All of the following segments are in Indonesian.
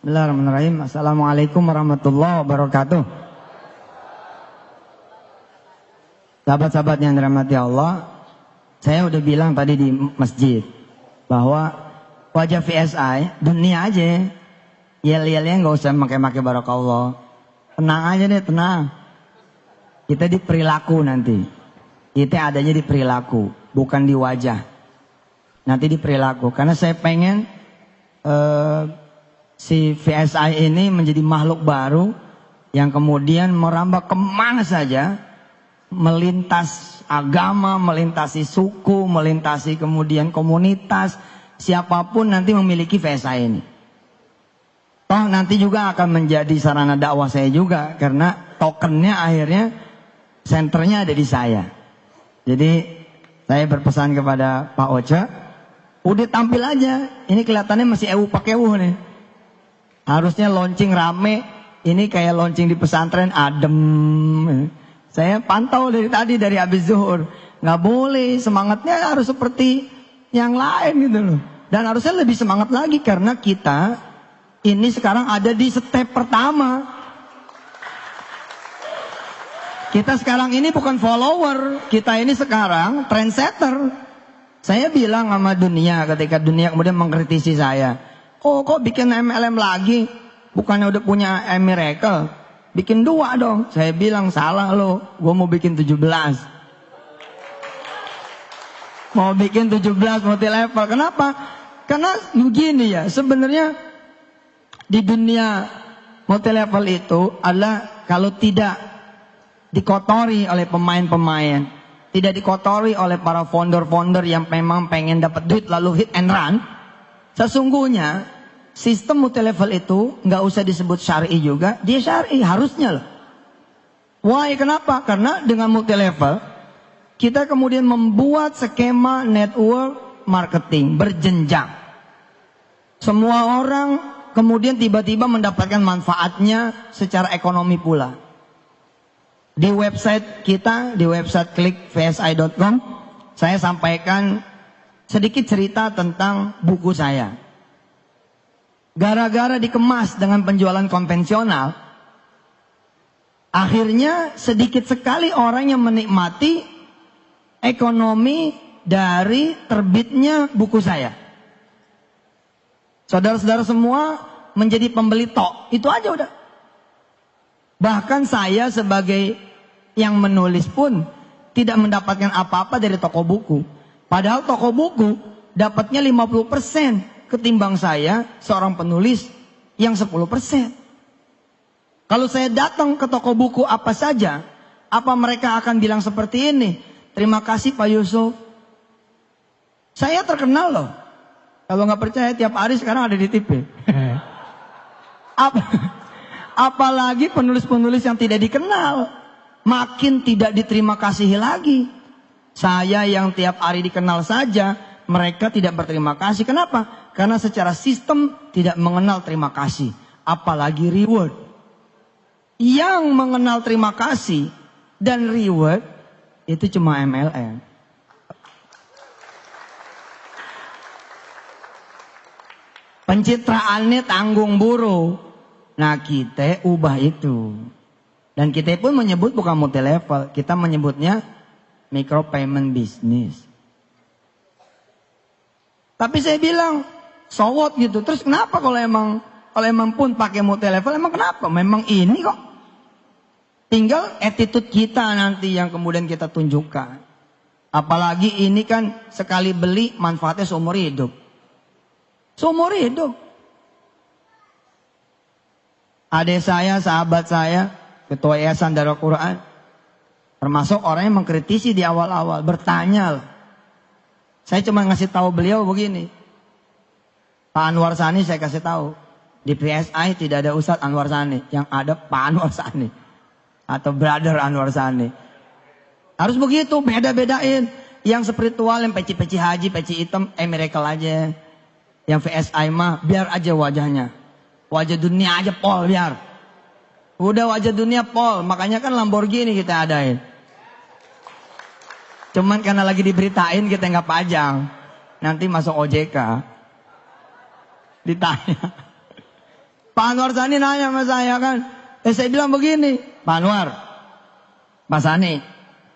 Bismillahirrahmanirrahim. Assalamualaikum warahmatullahi wabarakatuh. Sahabat-sahabat yang dirahmati Allah, saya udah bilang tadi di masjid bahwa wajah VSI dunia aja, yel-yelnya nggak usah pakai barakallah. Tenang aja deh, tenang. Kita di perilaku nanti. Kita adanya di perilaku, bukan di wajah. Nanti di perilaku. Karena saya pengen si VSI ini menjadi makhluk baru yang kemudian merambah kemana saja, melintas agama, melintasi suku, melintasi kemudian komunitas, siapapun nanti memiliki VSI ini. Toh nanti juga akan menjadi sarana dakwah saya juga, karena tokennya akhirnya senternya ada di saya. Jadi saya berpesan kepada Pak Ocha, udah tampil aja, ini kelihatannya masih pakai nih. Harusnya launching rame, ini kayak launching di pesantren adem. Saya pantau dari tadi, dari habis zuhur. Nggak boleh, semangatnya harus seperti yang lain gitu loh. Dan harusnya lebih semangat lagi karena kita ini sekarang ada di step pertama. Kita sekarang ini bukan follower, kita ini sekarang trendsetter. Saya bilang sama dunia ketika dunia kemudian mengkritisi saya. Oh kok bikin MLM lagi? Bukannya udah punya Miracle? Bikin 2 dong. Saya bilang salah lo, gue mau bikin 17. Mau bikin 17 multi level. Kenapa? Karena begini ya, sebenarnya di dunia multi level itu adalah kalau tidak dikotori oleh pemain-pemain, tidak dikotori oleh para founder-founder yang memang pengen dapat duit lalu hit and run, sesungguhnya sistem multi level itu nggak usah disebut syar'i juga, dia syar'i harusnya loh. Why? Kenapa? Karena dengan multi level kita kemudian membuat skema network marketing berjenjang. Semua orang kemudian tiba-tiba mendapatkan manfaatnya secara ekonomi pula. Di website kita, di website klikvsi.com, saya sampaikan sedikit cerita tentang buku saya. Gara-gara dikemas dengan penjualan konvensional, akhirnya sedikit sekali orang yang menikmati ekonomi dari terbitnya buku saya. Saudara-saudara semua menjadi pembeli tok, itu aja udah. Bahkan saya sebagai yang menulis pun tidak mendapatkan apa-apa dari toko buku. Padahal toko buku dapatnya 50% ketimbang saya seorang penulis yang 10%. Kalau saya datang ke toko buku apa saja, apa mereka akan bilang seperti ini? Terima kasih Pak Yusuf. Saya terkenal loh. Kalau nggak percaya tiap hari sekarang ada di TV. Apalagi penulis-penulis yang tidak dikenal, makin tidak diterima kasih lagi. Saya yang tiap hari dikenal saja, mereka tidak berterima kasih. Kenapa? Karena secara sistem tidak mengenal terima kasih, apalagi reward. Yang mengenal terima kasih dan reward itu cuma MLM. Pencitraannya tanggung buruh. Nah kita ubah itu. Dan kita pun menyebut bukan multi level, kita menyebutnya micro payment business. Tapi saya bilang so what gitu. Terus kenapa kalau emang pun pakai multi level, emang kenapa? Memang ini kok. Tinggal attitude kita nanti yang kemudian kita tunjukkan. Apalagi ini kan sekali beli manfaatnya seumur hidup. Seumur hidup. Adik saya, sahabat saya, ketua Yayasan Darul Quran, termasuk orang yang mengkritisi di awal-awal, bertanya lah. Saya cuma ngasih tahu beliau begini. Pak Anwar Sani saya kasih tahu. Di PSI tidak ada Ustadz Anwar Sani. Yang ada Pak Anwar Sani. Atau Brother Anwar Sani. Harus begitu, beda-bedain. Yang spiritual, yang peci-peci haji, peci hitam, Miracle aja. Yang VSI mah, biar aja wajahnya. Wajah dunia aja pol, biar. Udah wajah dunia pol, makanya kan Lamborghini kita adain. Cuman karena lagi diberitain kita nggak pajang. Nanti masuk OJK. Ditanya. Pak Anwar Sani nanya sama saya kan. Saya bilang begini, Pak Anwar, Pak Sani,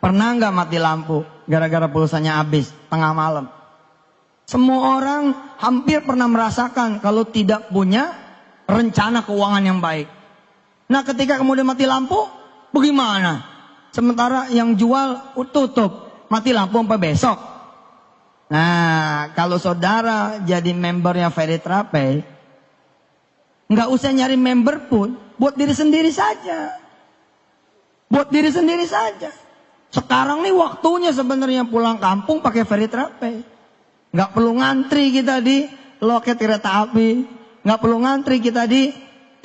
pernah nggak mati lampu gara-gara pulsanya habis tengah malam? Semua orang hampir pernah merasakan kalau tidak punya rencana keuangan yang baik. Nah ketika kemudian mati lampu, bagaimana? Sementara yang jual tutup, mati lampu sampai besok. Nah kalau saudara jadi membernya Ferry Trapey, nggak usah nyari member pun, buat diri sendiri saja. Buat diri sendiri saja. Sekarang nih waktunya sebenarnya pulang kampung pakai Ferry Trapey. Nggak perlu ngantri kita di loket kereta api. Nggak perlu ngantri kita di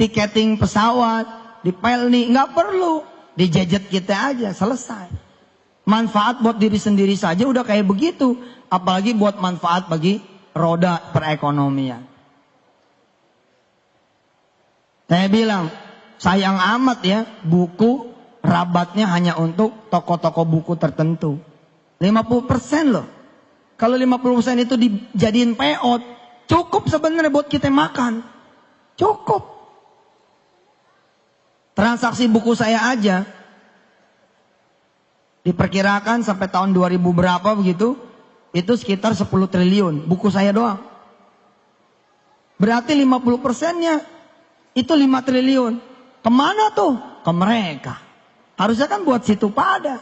tiketing pesawat, di Pelni. Nggak perlu. Di gadget kita aja, selesai. Manfaat buat diri sendiri saja udah kayak begitu. Apalagi buat manfaat bagi roda perekonomian. Saya bilang, sayang amat ya, buku rabatnya hanya untuk toko-toko buku tertentu. 50% loh. Kalau 50% itu dijadiin PO, cukup sebenarnya buat kita makan. Cukup. Transaksi buku saya aja, diperkirakan sampai tahun 2000 berapa begitu, itu sekitar 10 triliun. Buku saya doang. Berarti 50%-nya itu 5 triliun. Kemana tuh? Ke mereka. Harusnya kan buat situ pada.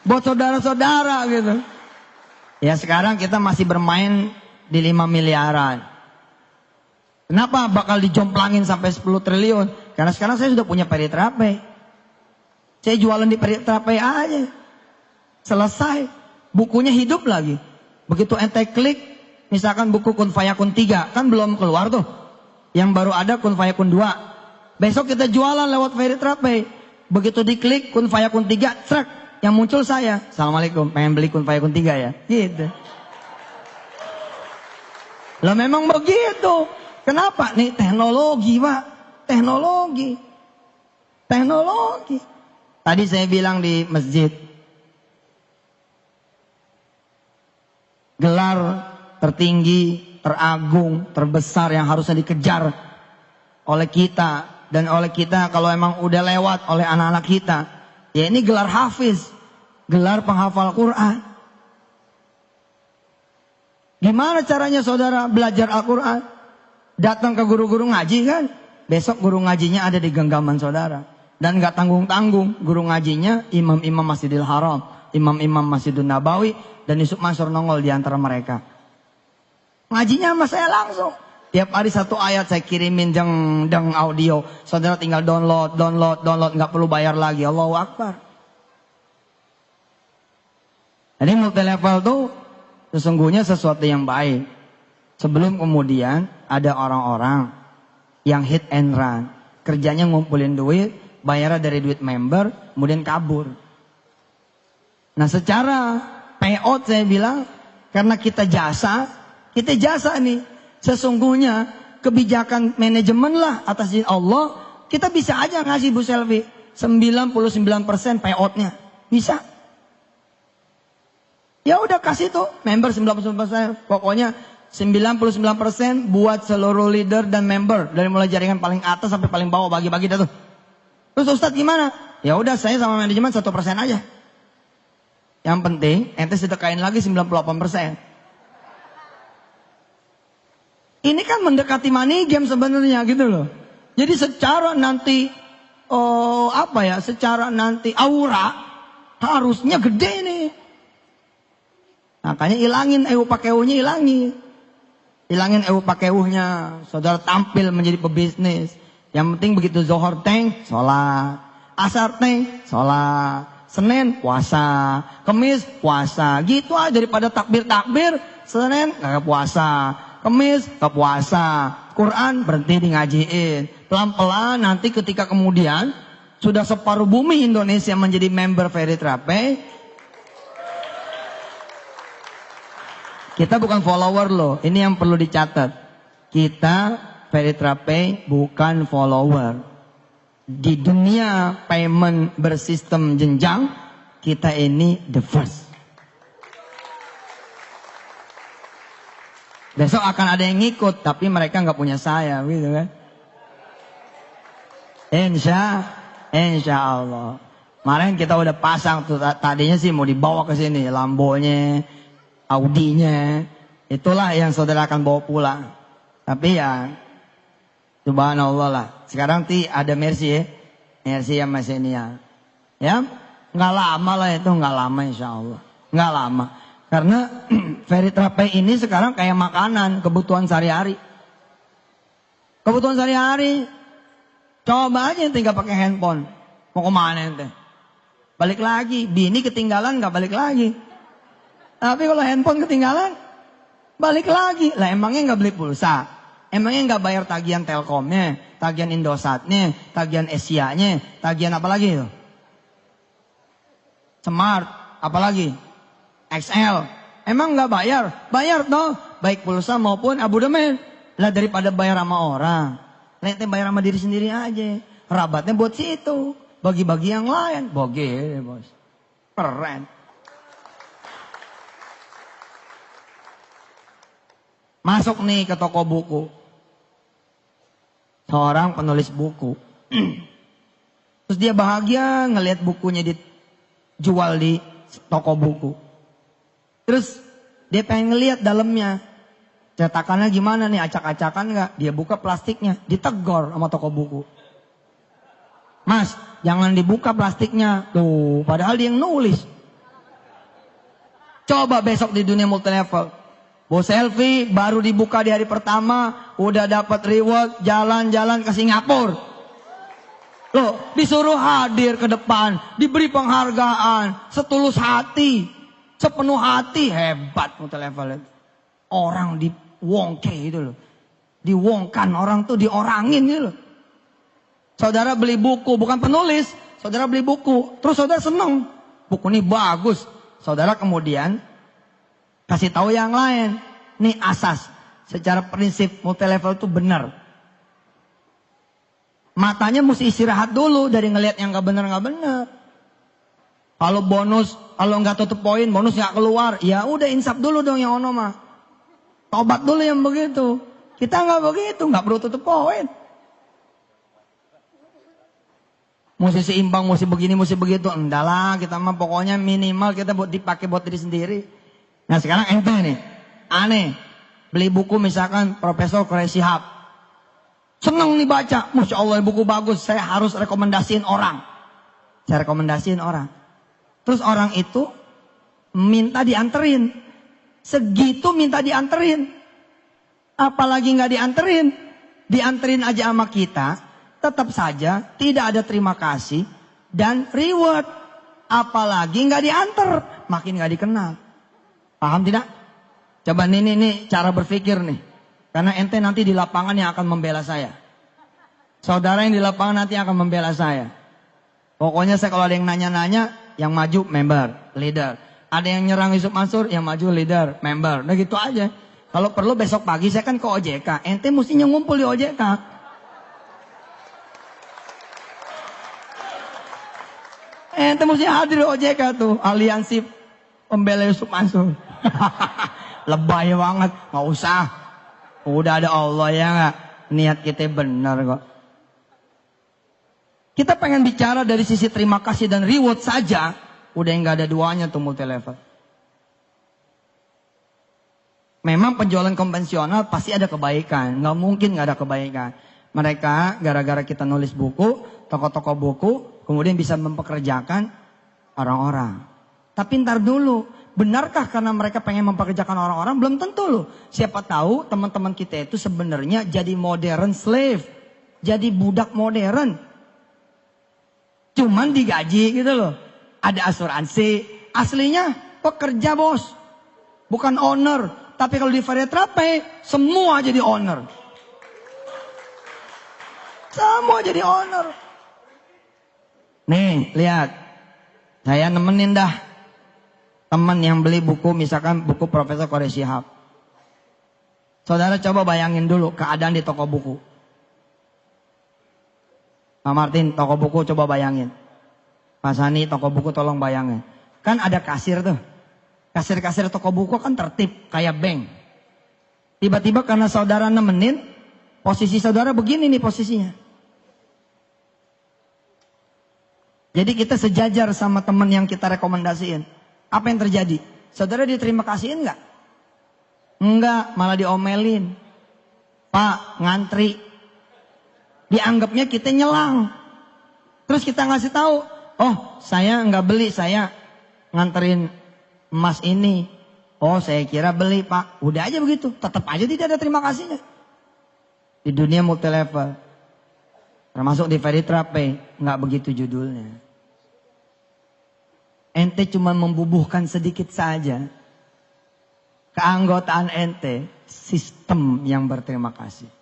Buat saudara-saudara gitu. Ya sekarang kita masih bermain di 5 miliaran. Kenapa bakal dijomplangin sampai 10 triliun? Karena sekarang saya sudah punya Ferry Trapey. Saya jualan di Ferry Trapey aja. Selesai. Bukunya hidup lagi. Begitu ente klik, misalkan buku Kun Fayakun 3, kan belum keluar tuh. Yang baru ada Kun Fayakun 2. Besok kita jualan lewat Ferry Trapey. Begitu diklik Kun Fayakun 3, trek. Yang muncul saya, Assalamualaikum, pengen beli Kun Fayakun 3 ya? Gitu. Lah memang begitu. Kenapa? Nih teknologi Pak. Teknologi. Teknologi. Tadi saya bilang di masjid. Gelar tertinggi, teragung, terbesar yang harusnya dikejar oleh kita. Dan oleh kita kalau emang udah lewat oleh anak-anak kita. Ya ini gelar hafiz, gelar penghafal Quran. Gimana caranya saudara belajar Al-Quran? Datang ke guru-guru ngaji kan? Besok guru ngajinya ada di genggaman saudara. Dan gak tanggung-tanggung, guru ngajinya imam-imam Masjidil Haram, imam-imam Masjidun Nabawi, dan Yusuf Mansur nongol di antara mereka. Ngajinya sama saya langsung. Tiap hari satu ayat saya kirimin deng audio. Saudara tinggal download, nggak perlu bayar lagi. Allahu Akbar. Jadi multi level tuh sesungguhnya sesuatu yang baik. Sebelum kemudian ada orang-orang yang hit and run. Kerjanya ngumpulin duit, bayarnya dari duit member, kemudian kabur. Nah secara payout saya bilang, karena kita jasa nih. Sesungguhnya kebijakan manajemen lah atas izin Allah, kita bisa aja ngasih Bu Selvi 99% payoutnya. Bisa. Ya udah kasih tuh member 99%. Pokoknya 99% buat seluruh leader dan member. Dari mulai jaringan paling atas sampai paling bawah, bagi-bagi dah tuh. Terus Ustadz gimana? Ya udah saya sama manajemen 1% aja. Yang penting ente sedekain lagi 98%. Ini kan mendekati money game sebenarnya gitu loh. Jadi secara nanti secara nanti aura harusnya gede nih. Makanya ilangin pakeuhnya ilangin. Hilangin pakeuhnya. Saudara tampil menjadi pebisnis. Yang penting begitu Zohor teng, sholat. Asar teng, sholat. Senin puasa. Kemis puasa. Gitu aja daripada takbir-takbir. Senin kagak puasa. Kemis ke puasa, Quran berhenti di ngajiin. Pelan-pelan nanti ketika kemudian sudah separuh bumi Indonesia menjadi member Ferry Trapey. Kita bukan follower loh, ini yang perlu dicatat. Kita Ferry Trapey bukan follower. Di dunia payment bersistem jenjang, kita ini the first. Besok akan ada yang ngikut, tapi mereka nggak punya saya, gitu kan? Insya Allah. Kemarin kita udah pasang tuh, tadinya sih mau dibawa ke sini, Lambonya, Audinya, itulah yang saudara akan bawa pulang. Tapi ya, subhanallah lah. Sekarang ada Mercy ya, Mercy sama Xenia. Ya, nggak lama lah itu, nggak lama insya Allah, nggak lama. Karena Veriterape ini sekarang kayak makanan, kebutuhan sehari-hari. Kebutuhan sehari-hari. Coba aja tinggal pakai handphone. Mau kemana ente? Balik lagi. Bini ketinggalan nggak balik lagi. Tapi kalau handphone ketinggalan, balik lagi. Lah emangnya nggak beli pulsa? Emangnya nggak bayar tagihan Telkomnya, tagihan Indosatnya, tagihan Asianya, tagihan apa lagi itu? Smart, apa lagi? XL. Emang nggak bayar? Bayar toh, baik pulsa maupun abodemen. Lah daripada bayar sama orang, nanti bayar sama diri sendiri aja. Rabatnya buat situ, bagi-bagi yang lain. Boge, bos. Keren. Masuk nih ke toko buku. Seorang penulis buku. Terus dia bahagia ngelihat bukunya dijual di toko buku. Terus dia pengen ngelihat dalamnya. Cetakannya gimana nih, acak-acakan nggak? Dia buka plastiknya, ditegor sama toko buku. Mas, jangan dibuka plastiknya. Tuh, padahal dia yang nulis. Coba besok di dunia multilevel. Bos selfie baru dibuka di hari pertama, udah dapat reward, jalan-jalan ke Singapura. Loh, disuruh hadir ke depan, diberi penghargaan, setulus hati, sepenuh hati. Hebat multilevel itu. Orang diwongke itu loh. Diwongkan, orang tuh diorangin gitu loh. Saudara beli buku, bukan penulis, saudara beli buku, terus saudara seneng, buku ini bagus. Saudara kemudian kasih tahu yang lain. Nih asas. Secara prinsip multilevel itu benar. Matanya mesti istirahat dulu dari ngelihat yang gak benar. Kalau bonus, kalau nggak tutup poin, bonus nggak keluar. Ya udah insaf dulu dong yang ono mah. Tobat dulu yang begitu. Kita nggak begitu, nggak perlu tutup poin. Mesti seimbang, mesti begini, mesti begitu. Enggak lah, kita mah pokoknya minimal kita buat dipakai buat diri sendiri. Nah sekarang ente nih, aneh, beli buku misalkan Profesor Quraish Shihab. Seneng nih baca, Masya Allah buku bagus, saya harus rekomendasiin orang. Saya rekomendasiin orang. Terus orang itu minta dianterin. Segitu minta dianterin. Apalagi nggak dianterin. Dianterin aja sama kita, tetap saja tidak ada terima kasih dan reward. Apalagi nggak dianter, makin nggak dikenal. Paham tidak? Coba nih cara berpikir nih. Karena ente nanti di lapangan yang akan membela saya. Saudara yang di lapangan nanti akan membela saya. Pokoknya saya kalau ada yang nanya-nanya, yang maju member, leader. Ada yang nyerang Yusuf Mansur, yang maju leader, member. Nah gitu aja. Kalau perlu besok pagi saya kan ke OJK. Ente mestinya ngumpul di OJK. Ente mesti hadir di OJK tuh. Aliansi pembela Yusuf Mansur. Lebay banget, nggak usah. Udah ada Allah ya nggak. Niat kita benar kok. Kita pengen bicara dari sisi terima kasih dan reward saja, udah nggak ada duanya tuh multilevel. Memang penjualan konvensional pasti ada kebaikan, nggak mungkin nggak ada kebaikan. Mereka gara-gara kita nulis buku, toko-toko buku, kemudian bisa mempekerjakan orang-orang. Tapi ntar dulu, benarkah karena mereka pengen mempekerjakan orang-orang? Belum tentu loh. Siapa tahu teman-teman kita itu sebenarnya jadi modern slave. Jadi budak modern. Cuman digaji gitu loh. Ada asuransi. Aslinya pekerja bos. Bukan owner. Tapi kalau di Veriterape, semua jadi owner. Semua jadi owner. Nih, lihat. Saya nemenin dah. Teman yang beli buku, misalkan buku Profesor Quraish Shihab. Saudara coba bayangin dulu keadaan di toko buku. Pak Martin, toko buku coba bayangin. Pak Sani, toko buku tolong bayangin. Kan ada kasir tuh. Kasir-kasir toko buku kan tertib, kayak bank. Tiba-tiba karena saudara nemenin, posisi saudara begini nih posisinya. Jadi kita sejajar sama teman yang kita rekomendasiin. Apa yang terjadi? Saudara diterima kasihin nggak? Enggak, malah diomelin. Pak, ngantri. Dianggapnya kita nyelang. Terus kita ngasih tahu, oh saya nggak beli, saya nganterin emas ini. Oh saya kira beli Pak. Udah aja begitu, tetap aja tidak ada terima kasihnya. Di dunia multi level, termasuk di Veritrape, nggak begitu judulnya. Ente cuma membubuhkan sedikit saja. Keanggotaan ente, sistem yang berterima kasih.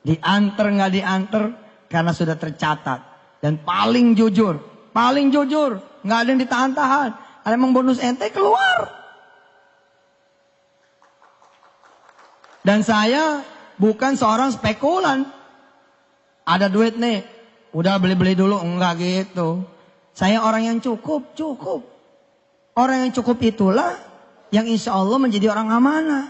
Diantar nggak diantar, karena sudah tercatat. Dan paling jujur, nggak ada yang ditahan-tahan. Ada yang bonus ente keluar. Dan saya bukan seorang spekulan. Ada duit nih, udah beli-beli dulu, enggak gitu. Saya orang yang cukup. Orang yang cukup itulah yang insya Allah menjadi orang amanah.